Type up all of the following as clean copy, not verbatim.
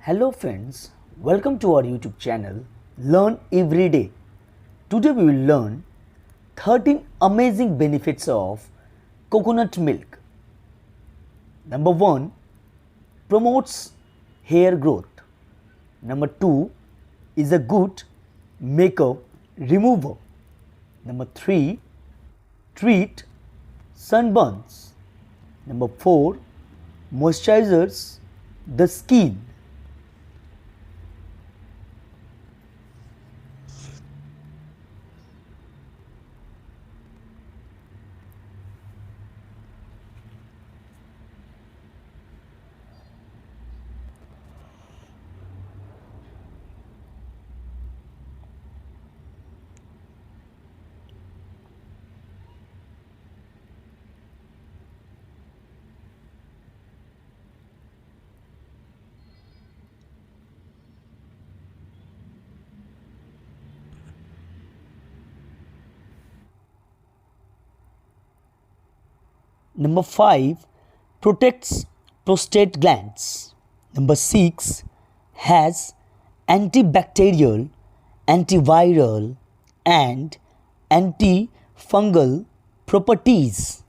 Hello friends, welcome to our YouTube channel Learn Every Day. Today we will learn 13 amazing benefits of coconut milk. Number 1, promotes hair growth. Number 2, is a good makeup remover. Number 3, treat sunburns. Number 4, moisturizes the skin. Number 5, protects prostate glands. Number 6, has antibacterial, antiviral and antifungal properties.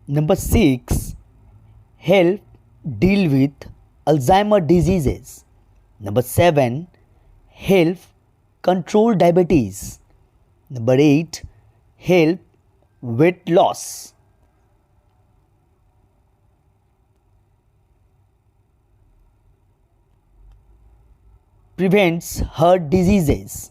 Number 6, help deal with Alzheimer diseases. Number 7, help control diabetes. Number 8, help weight loss. Prevents heart diseases.